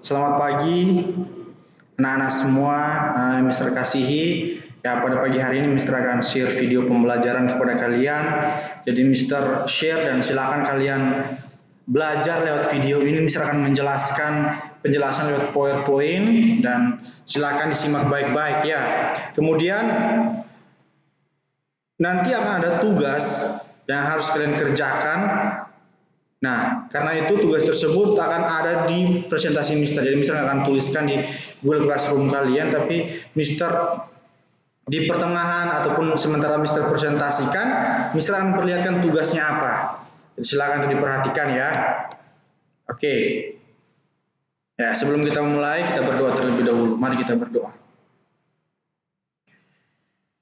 Selamat pagi anak-anak semua, yang Mister kasihi. Ya, pada pagi hari ini Mister akan share video pembelajaran kepada kalian. Jadi Mister share dan silakan kalian belajar lewat video ini. Mister akan menjelaskan penjelasan lewat PowerPoint dan silakan disimak baik-baik ya. Kemudian nanti akan ada tugas yang harus kalian kerjakan. Nah, karena itu tugas tersebut akan ada di presentasi Mister. Jadi Mister akan tuliskan di Google Classroom kalian, tapi Mister di pertengahan ataupun sementara Mister presentasikan, Mister akan perlihatkan tugasnya apa. Jadi silakan diperhatikan ya. Oke. Ya, sebelum kita mulai, kita berdoa terlebih dahulu. Mari kita berdoa.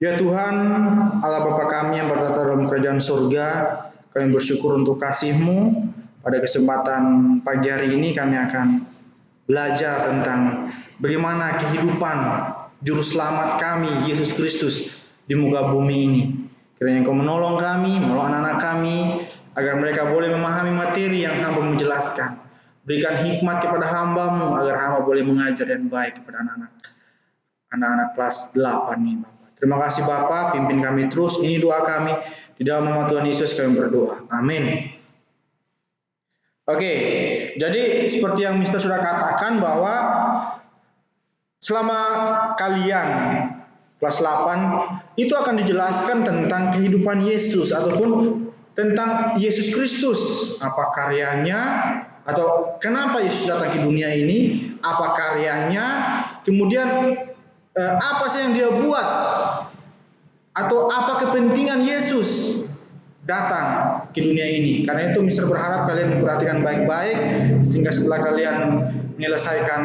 Ya Tuhan, Allah Bapa kami yang bertata dalam kerajaan surga, kami bersyukur untuk kasih-Mu. Pada kesempatan pagi hari ini kami akan belajar tentang bagaimana kehidupan Juru Selamat kami, Yesus Kristus, di muka bumi ini. Kiranya Engkau menolong kami, menolong anak-anak kami, agar mereka boleh memahami materi yang Hamba menjelaskan. Berikan hikmat kepada hamba-Mu, agar hamba boleh mengajar dan baik kepada anak-anak kelas 8 ini, Bapak. Terima kasih Bapak, pimpin kami terus. Ini doa kami, di dalam nama Tuhan Yesus kami berdoa. Amin. Oke, jadi seperti yang Mister sudah katakan bahwa selama kalian kelas 8 itu akan dijelaskan tentang kehidupan Yesus ataupun tentang Yesus Kristus, apa karyanya atau kenapa Yesus datang ke dunia ini, apa karyanya, kemudian apa sih yang dia buat atau apa kepentingan Yesus datang ke dunia ini. Karena itu Mister berharap kalian memperhatikan baik-baik sehingga setelah kalian menyelesaikan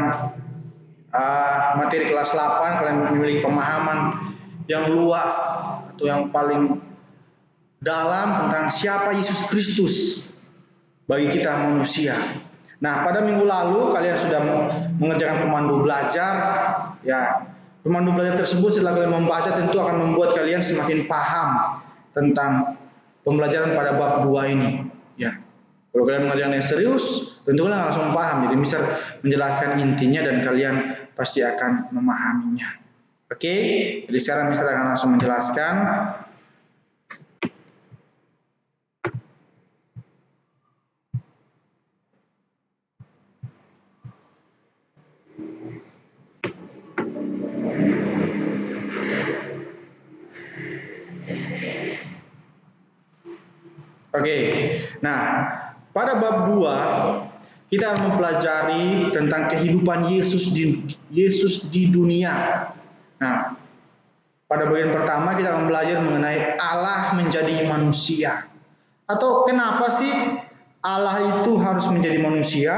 materi kelas 8 kalian memiliki pemahaman yang luas atau yang paling dalam tentang siapa Yesus Kristus bagi kita manusia. Nah, pada minggu lalu kalian sudah mengerjakan pemandu belajar ya. Pemandu belajar tersebut setelah kalian membaca tentu akan membuat kalian semakin paham tentang pembelajaran pada bab 2 ini ya. Kalau kalian mengerjakan yang serius, tentu kalian langsung paham. Jadi Mister menjelaskan intinya dan kalian pasti akan memahaminya. Oke, jadi sekarang Mister akan langsung menjelaskan. Oke, nah pada bab 2 kita akan mempelajari tentang kehidupan Yesus di dunia. Nah, pada bagian pertama kita akan belajar mengenai Allah menjadi manusia. Atau kenapa sih Allah itu harus menjadi manusia?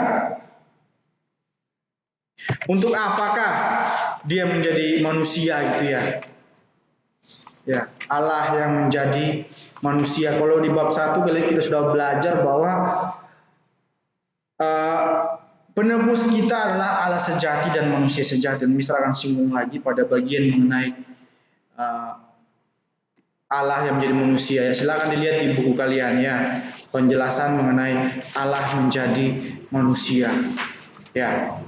Untuk apakah dia menjadi manusia gitu ya? Ya, Allah yang menjadi manusia. Kalau di bab 1 kita sudah belajar bahwa penebus kita adalah Allah sejati dan manusia sejati. Dan Mister akan singgung lagi pada bagian mengenai Allah yang menjadi manusia ya. Silakan dilihat di buku kalian ya, penjelasan mengenai Allah menjadi manusia. Ya.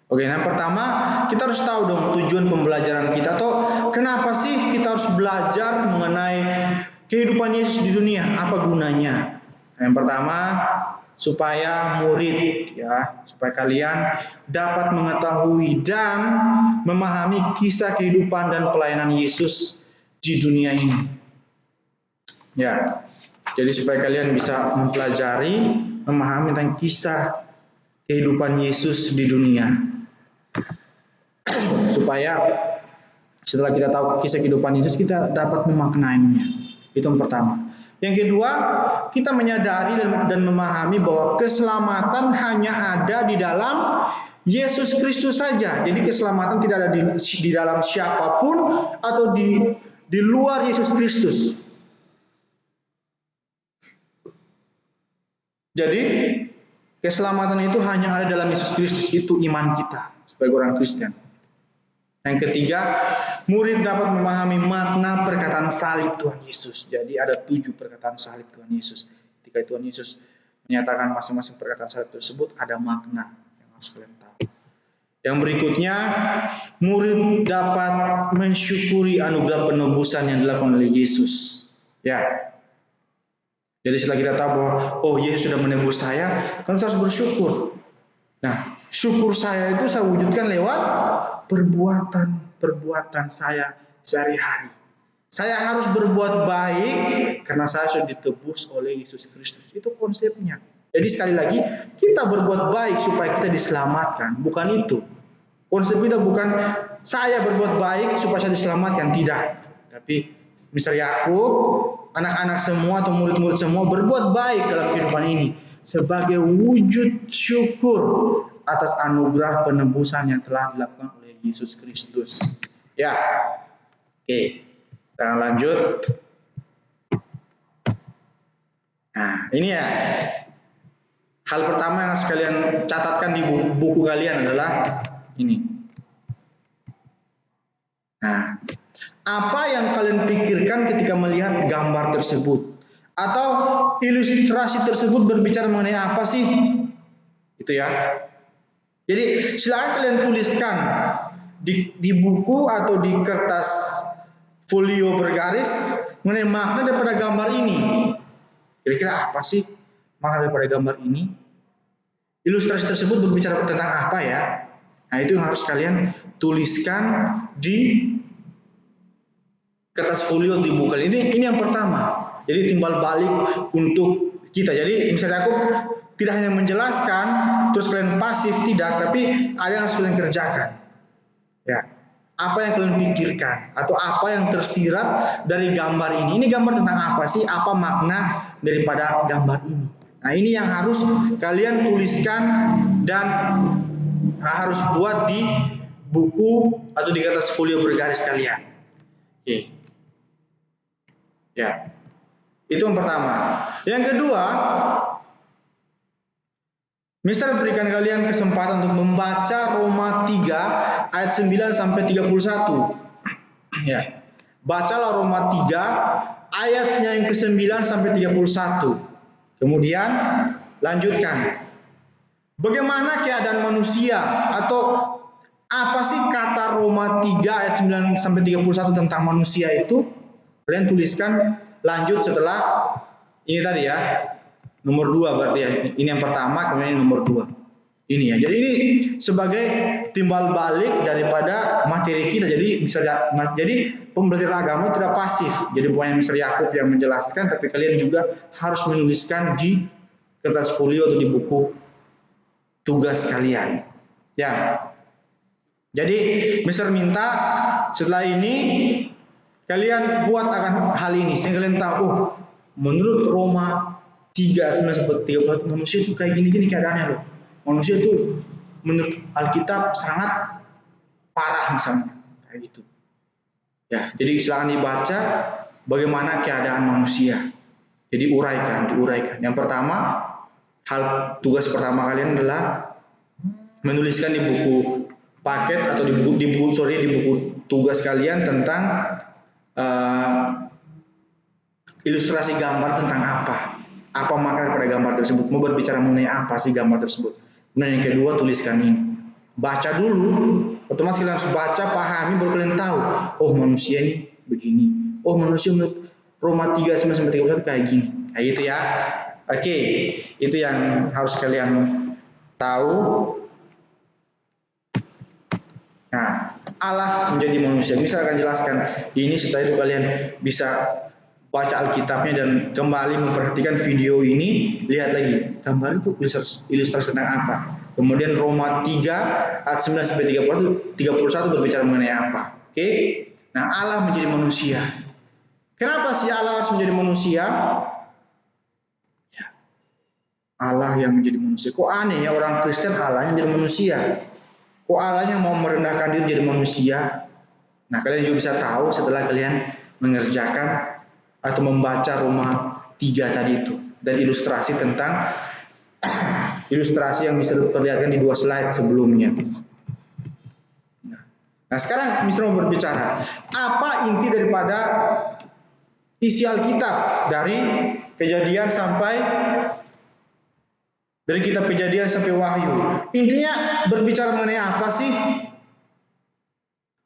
Oke, yang pertama kita harus tahu dong tujuan pembelajaran kita atau kenapa sih kita harus belajar mengenai kehidupan Yesus di dunia, apa gunanya? Yang pertama supaya murid ya, supaya kalian dapat mengetahui dan memahami kisah kehidupan dan pelayanan Yesus di dunia ini. Ya. Jadi supaya kalian bisa mempelajari, memahami tentang kisah kehidupan Yesus di dunia. Supaya setelah kita tahu kisah kehidupan Yesus, kita dapat memaknainya. Itu yang pertama. Yang kedua, kita menyadari dan memahami bahwa keselamatan hanya ada di dalam Yesus Kristus saja. Jadi keselamatan tidak ada di dalam siapapun atau di luar Yesus Kristus. Jadi keselamatan itu hanya ada dalam Yesus Kristus. Itu iman kita sebagai orang Kristen. Yang ketiga, murid dapat memahami makna perkataan salib Tuhan Yesus. Jadi ada 7 perkataan salib Tuhan Yesus. Ketika Tuhan Yesus menyatakan masing-masing perkataan salib tersebut ada makna yang harus kalian tahu. Yang berikutnya, murid dapat mensyukuri anugerah penebusan yang dilakukan oleh Yesus. Ya. Jadi setelah kita tahu bahwa Yesus sudah menebus saya, kan saya harus bersyukur. Nah, syukur saya itu saya wujudkan lewat perbuatan saya sehari-hari. Saya harus berbuat baik karena saya sudah ditebus oleh Yesus Kristus. Itu konsepnya. Jadi sekali lagi, kita berbuat baik supaya kita diselamatkan, bukan itu. Konsep kita bukan saya berbuat baik supaya saya diselamatkan, tidak. Tapi Mr. Yakub, anak-anak semua atau murid-murid semua berbuat baik dalam kehidupan ini sebagai wujud syukur atas anugerah penebusan yang telah dilakukan oleh Yesus Kristus. Ya. Oke. Kita lanjut. Nah, ini ya. Hal pertama yang harus kalian catatkan di buku kalian adalah ini. Nah, apa yang kalian pikirkan ketika melihat gambar tersebut? Atau ilustrasi tersebut berbicara mengenai apa sih? Itu ya. Jadi silakan kalian tuliskan di buku atau di kertas folio bergaris mengenai makna daripada gambar ini. Kira-kira apa sih makna daripada gambar ini? Ilustrasi tersebut berbicara tentang apa ya? Nah, itu yang harus kalian tuliskan di kertas folio di buku. Ini yang pertama. Jadi timbal balik untuk kita. Jadi misalnya aku tidak hanya menjelaskan terus kalian pasif, tidak, tapi ada yang harus kalian kerjakan. Ya. Apa yang kalian pikirkan atau apa yang tersirat dari gambar ini? Ini gambar tentang apa sih? Apa makna daripada gambar ini? Nah, ini yang harus kalian tuliskan dan harus buat di buku atau di kertas folio bergaris kalian. Oke. Ya. Itu yang pertama. Yang kedua, Mister berikan kalian kesempatan untuk membaca Roma 3 ayat 9 sampai 31. Ya. Bacalah Roma 3 ayatnya yang ke-9 sampai 31. Kemudian lanjutkan. Bagaimana keadaan manusia atau apa sih kata Roma 3 ayat 9 sampai 31 tentang manusia itu? Kalian tuliskan lanjut setelah ini tadi ya. Nomor 2 berarti ya. Ini yang pertama, kemudian ini nomor 2. Ini ya. Jadi ini sebagai timbal balik daripada materi kita. Jadi pembelajaran agama tidak pasif. Jadi bukan Mr. Yakub yang menjelaskan, tapi kalian juga harus menuliskan di kertas folio atau di buku tugas kalian. Ya. Jadi Mr. minta setelah ini kalian buat akan hal ini sehingga kalian tahu menurut Roma 3 sampai 31 manusia itu kayak gini-gini keadaannya loh. Manusia itu menurut Alkitab sangat parah misalnya kayak gitu. Ya, jadi silakan dibaca bagaimana keadaan manusia. Jadi diuraikan. Yang pertama, hal tugas pertama kalian adalah menuliskan di buku paket atau di buku tugas kalian tentang ilustrasi gambar tentang apa makna pada gambar tersebut, mau berbicara mengenai apa sih gambar tersebut. Kemudian yang kedua, tuliskan ini, baca dulu, otomatis kalian harus baca, pahami, baru kalian tahu, oh manusia ini begini, oh manusia menurut Roma 3 sampai 31 kayak gini, kayak gitu ya. Oke, itu yang harus kalian tahu. Nah, Allah menjadi manusia. Bisa akan jelaskan ini, setelah itu kalian bisa baca Alkitabnya dan kembali memperhatikan video ini, lihat lagi gambar itu ilustrasi tentang apa. Kemudian Roma 3 ayat 9 sampai 31 berbicara mengenai apa. Oke? Nah, Allah menjadi manusia. Kenapa sih Allah harus menjadi manusia? Ya. Allah yang menjadi manusia. Kok aneh ya orang Kristen Allah yang menjadi manusia? Kok Allahnya mau merendahkan diri jadi manusia? Nah, kalian juga bisa tahu setelah kalian mengerjakan atau membaca Roma 3 tadi itu. Dan ilustrasi tentang ilustrasi yang bisa terlihatkan di 2 slide sebelumnya. Nah, sekarang Mister mau berbicara. Apa inti daripada isi Alkitab dari Kejadian sampai Dari kitab Kejadian sampai Wahyu. Intinya berbicara mengenai apa sih?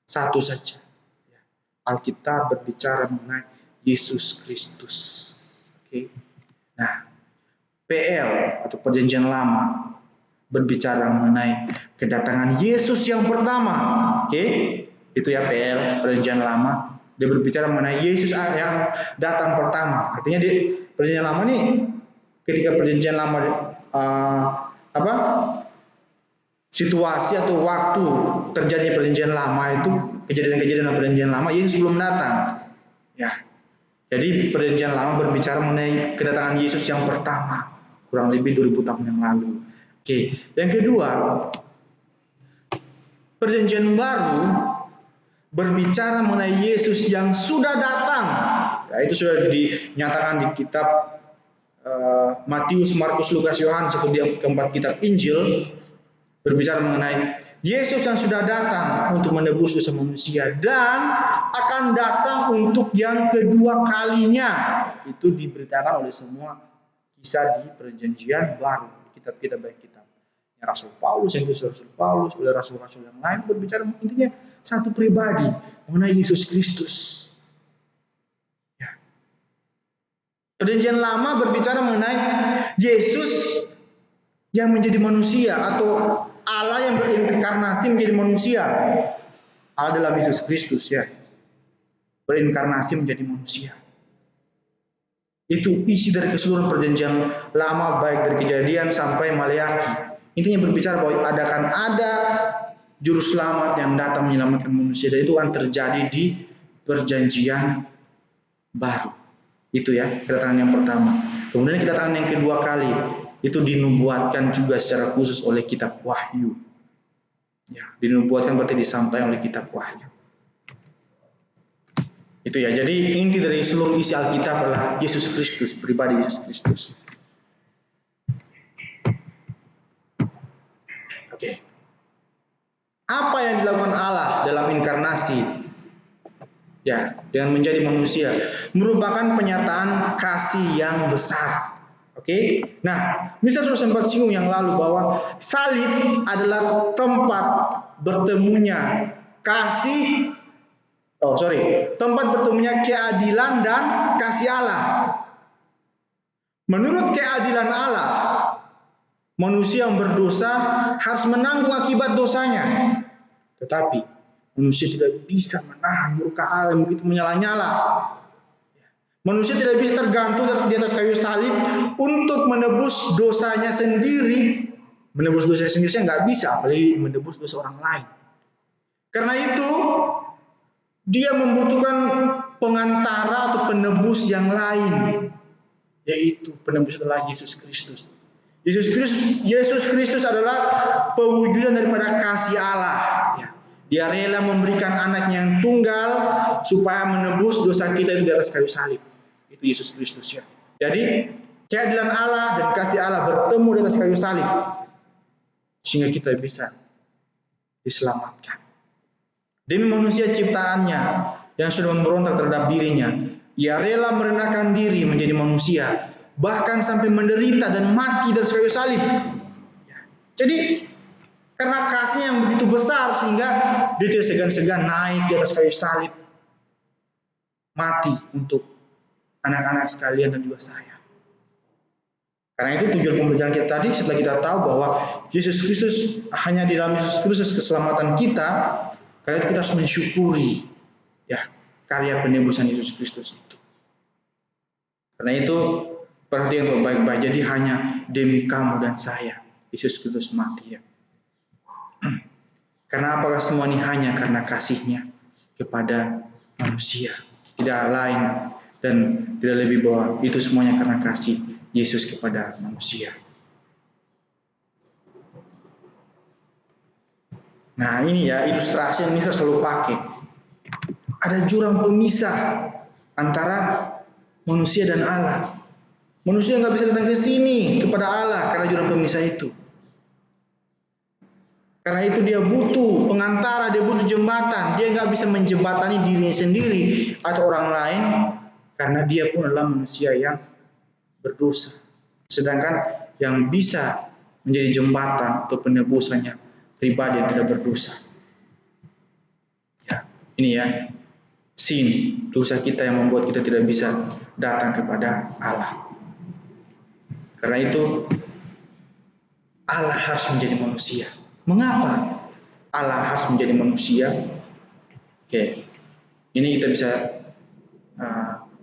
Satu saja. Alkitab berbicara mengenai Yesus Kristus. Oke. Nah, PL atau Perjanjian Lama berbicara mengenai kedatangan Yesus yang pertama. Oke. Itu ya PL, Perjanjian Lama. Dia berbicara mengenai Yesus yang datang pertama. Artinya di Perjanjian Lama nih, ketika Perjanjian Lama situasi atau waktu terjadi Perjanjian Lama itu, kejadian-kejadian dalam Perjanjian Lama, Yesus belum datang. Ya. Jadi Perjanjian Lama berbicara mengenai kedatangan Yesus yang pertama, kurang lebih 2000 tahun yang lalu. Oke. Yang kedua, Perjanjian Baru berbicara mengenai Yesus yang sudah datang. Ya, itu sudah dinyatakan di kitab Matius, Markus, Lukas, Yohanes, seperti di keempat kitab Injil, berbicara mengenai Yesus yang sudah datang untuk menebus dosa manusia dan akan datang untuk yang kedua kalinya. Itu diberitakan oleh semua kisah di Perjanjian Baru, kitab-kitab baik kitab Rasul Paulus, yang itu Rasul Paulus, oleh rasul-rasul yang lain, berbicara intinya satu pribadi mengenai Yesus Kristus. Ya. Perjanjian Lama berbicara mengenai Yesus yang menjadi manusia atau Allah yang berinkarnasi menjadi manusia. Allah dalam Yesus Kristus ya. Berinkarnasi menjadi manusia. Itu isi dari keseluruhan Perjanjian Lama, baik dari Kejadian sampai Maleakhi. Intinya berbicara bahwa akan ada juru selamat yang datang menyelamatkan manusia, dan itu akan terjadi di Perjanjian Baru. Itu ya, kedatangan yang pertama. Kemudian kedatangan yang kedua kali itu dinubuatkan juga secara khusus oleh kitab Wahyu. Ya, dinubuatkan berarti disampaikan oleh kitab Wahyu. Itu ya. Jadi inti dari seluruh isi Alkitab adalah Yesus Kristus, pribadi Yesus Kristus. Oke. Apa yang dilakukan Allah dalam inkarnasi? Ya, dengan menjadi manusia merupakan penyataan kasih yang besar. Oke. Nah, misalnya sudah sempat singgung yang lalu bahwa salib adalah tempat bertemunya tempat bertemunya keadilan dan kasih Allah. Menurut keadilan Allah, manusia yang berdosa harus menanggung akibat dosanya. Tetapi manusia tidak bisa menahan murka Allah yang begitu menyala-nyala. Manusia tidak bisa tergantung di atas kayu salib untuk menebus dosanya sendiri. Menebus dosa sendiri saya nggak bisa, apalagi menebus dosa orang lain. Karena itu, dia membutuhkan pengantara atau penebus yang lain, yaitu penebus adalah Yesus Kristus. Yesus Kristus adalah pewujudan daripada kasih Allah. Ya. Dia rela memberikan anaknya yang tunggal supaya menebus dosa kita itu di atas kayu salib. Itu Yesus Kristus ya. Jadi keadilan Allah dan kasih Allah bertemu di atas kayu salib sehingga kita bisa diselamatkan. Demi manusia ciptaannya yang sudah memberontak terhadap dirinya, ia rela merendahkan diri menjadi manusia, bahkan sampai menderita dan mati di atas kayu salib. Jadi karena kasih yang begitu besar sehingga dia tidak segan-segan naik di atas kayu salib, mati untuk anak-anak sekalian dan juga saya. Karena itu tujuan pembelajaran kita tadi, setelah kita tahu bahwa Yesus Kristus, hanya di dalam Yesus Kristus keselamatan kita, karena itu kita harus mensyukuri ya karya penebusan Yesus Kristus itu. Karena itu perhatian untuk baik-baik. Jadi hanya demi kamu dan saya Yesus Kristus mati ya. Karena apakah semua ini hanya karena kasihnya kepada manusia, tidak lain dan tidak lebih, bahwa itu semuanya karena kasih Yesus kepada manusia. Nah ini ya ilustrasi yang saya selalu pakai. Ada jurang pemisah antara manusia dan Allah. Manusia nggak bisa datang ke sini kepada Allah karena jurang pemisah itu. Karena itu dia butuh pengantara, dia butuh jembatan. Dia nggak bisa menjembatani dirinya sendiri atau orang lain karena dia pun adalah manusia yang berdosa. Sedangkan yang bisa menjadi jembatan atau penebusannya pribadi yang tidak berdosa. Ya, ini ya, sin, dosa kita yang membuat kita tidak bisa datang kepada Allah. Karena itu Allah harus menjadi manusia. Mengapa Allah harus menjadi manusia? Oke, ini kita bisa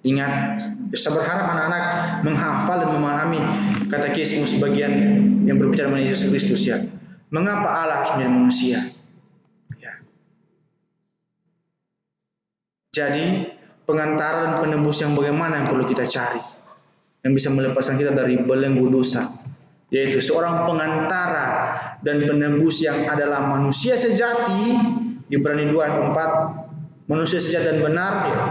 ingat. Saya berharap anak-anak menghafal dan memahami katekismus bagian yang berbicara mengenai Yesus Kristus ya. Mengapa Allah harus menjadi manusia? Ya. Jadi pengantara dan penebus yang bagaimana yang perlu kita cari, yang bisa melepaskan kita dari belenggu dosa, yaitu seorang pengantara dan penebus yang adalah manusia sejati. Ibrani 2 ayat 4, manusia sejati dan benar ya.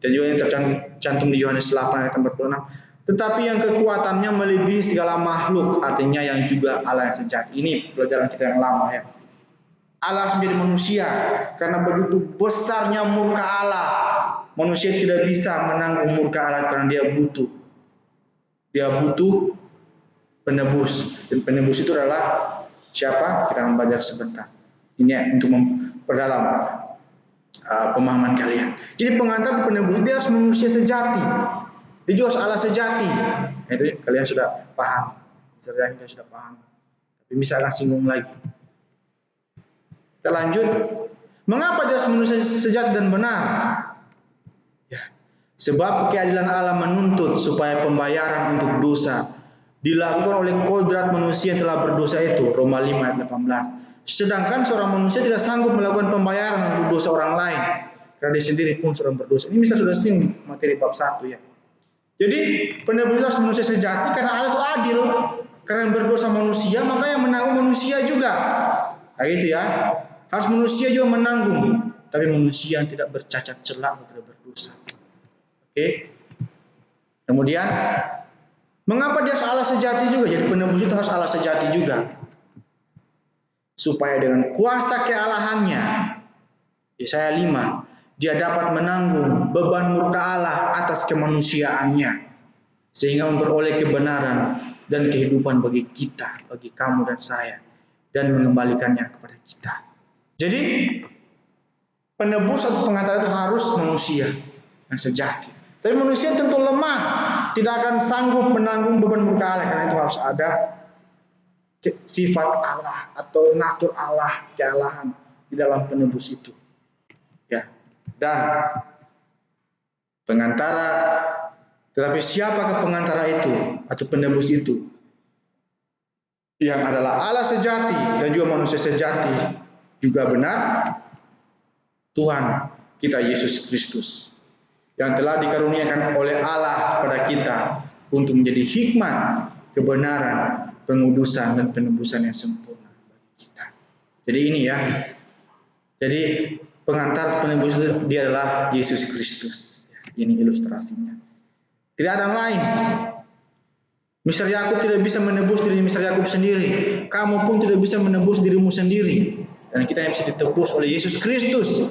Dan juga yang tercantum di Yohanes 8 ayat 46. Tetapi yang kekuatannya melebihi segala makhluk, artinya yang juga Allah yang sejati. Ini pelajaran kita yang lama ya. Allah harus menjadi manusia karena begitu besarnya murka Allah. Manusia tidak bisa menanggung murka Allah karena dia butuh. Dia butuh penebus, dan penebus itu adalah siapa? Kita akan belajar sebentar. Ini untuk memperdalam pemahaman kalian. Jadi pengantar penebus dia harus manusia sejati. Dia juga harus Allah sejati. Itu kalian sudah paham. Kalian sudah paham. Tapi misalnya singgung lagi. Kita lanjut. Mengapa dia harus manusia sejati dan benar? Ya. Sebab keadilan Allah menuntut supaya pembayaran untuk dosa dilakukan oleh kodrat manusia yang telah berdosa itu. Roma 5 ayat 18. Sedangkan seorang manusia tidak sanggup melakukan pembayaran untuk dosa orang lain, karena dia sendiri pun seorang berdosa. Ini bisa sudah singgung materi bab 1 ya. Jadi penebus harus manusia sejati karena Allah itu adil. Karena yang berdosa manusia, maka yang menanggung manusia juga. Nah gitu ya. Harus manusia juga menanggung, tapi manusia yang tidak bercacat celah atau tidak berdosa. Oke. Kemudian mengapa dia harus Allah sejati juga? Jadi penebus itu harus Allah sejati juga. Supaya dengan kuasa kealahannya, Yesaya 5, dia dapat menanggung beban murka Allah atas kemanusiaannya, sehingga memperoleh kebenaran dan kehidupan bagi kita, bagi kamu dan saya, dan mengembalikannya kepada kita. Jadi penebus atau pengantara itu harus manusia yang sejati. Tapi manusia tentu lemah, tidak akan sanggup menanggung beban murka Allah, karena itu harus ada sifat Allah atau natur Allah, kealahan di dalam penebus itu. Ya. Dan pengantara, tetapi siapakah pengantara itu atau penebus itu? Yang adalah Allah sejati dan juga manusia sejati juga benar, Tuhan kita Yesus Kristus, yang telah dikaruniakan oleh Allah pada kita untuk menjadi hikmat, kebenaran, pengudusan dan penebusan yang sempurna bagi kita. Jadi ini ya. Jadi pengantar penebus itu dia adalah Yesus Kristus. Ini ilustrasinya. Tidak ada yang lain. Misal Yakub tidak bisa menebus diri misal Yakub sendiri. Kamu pun tidak bisa menebus dirimu sendiri. Dan kita yang bisa ditebus oleh Yesus Kristus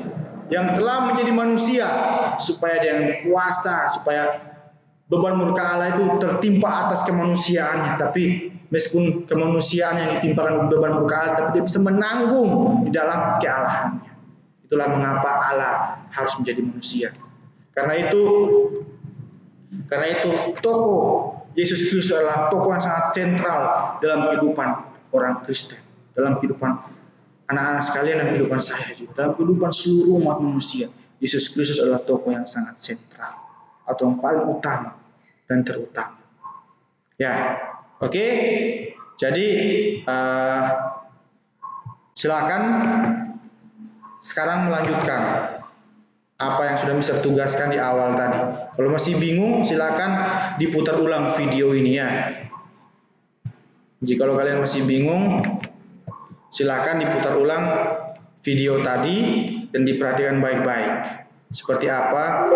yang telah menjadi manusia supaya dia yang kuasa, supaya beban murka Allah itu tertimpa atas kemanusiaannya. Tapi meskipun kemanusiaan yang ditimpakan beban murka Allah, tapi dia bisa menanggung di dalam kealahannya. Itulah mengapa Allah harus menjadi manusia. Karena itu tokoh Yesus Kristus adalah tokoh yang sangat sentral dalam kehidupan orang Kristen, dalam kehidupan anak-anak sekalian dan kehidupan saya juga, dalam kehidupan seluruh umat manusia. Yesus Kristus adalah tokoh yang sangat sentral atau yang paling utama dan terutama. Ya, oke. Jadi silakan sekarang melanjutkan apa yang sudah bisa tugaskan di awal tadi. Kalau masih bingung, silakan diputar ulang video ini ya. Jika kalian masih bingung, silakan diputar ulang video tadi dan diperhatikan baik-baik. Seperti apa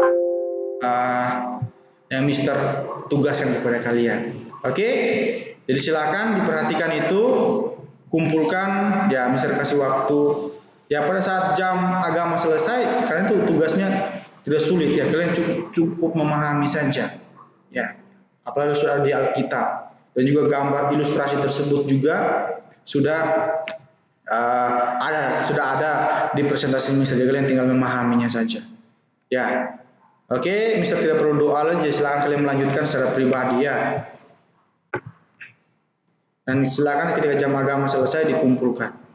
yang Mister tugaskan kepada kalian. Oke? Jadi silakan diperhatikan itu, kumpulkan, ya Mister kasih waktu. Ya pada saat jam agama selesai, kalian tuh tugasnya tidak sulit ya, kalian cukup memahami saja. Ya, apalagi sudah di Alkitab. dan juga gambar ilustrasi tersebut juga sudah ada di presentasi Mister. Jadi kalian tinggal memahaminya saja. Ya, oke, Mister tidak perlu doa lagi. Silakan kalian melanjutkan secara pribadi ya. Dan silakan ketika jam agama selesai dikumpulkan.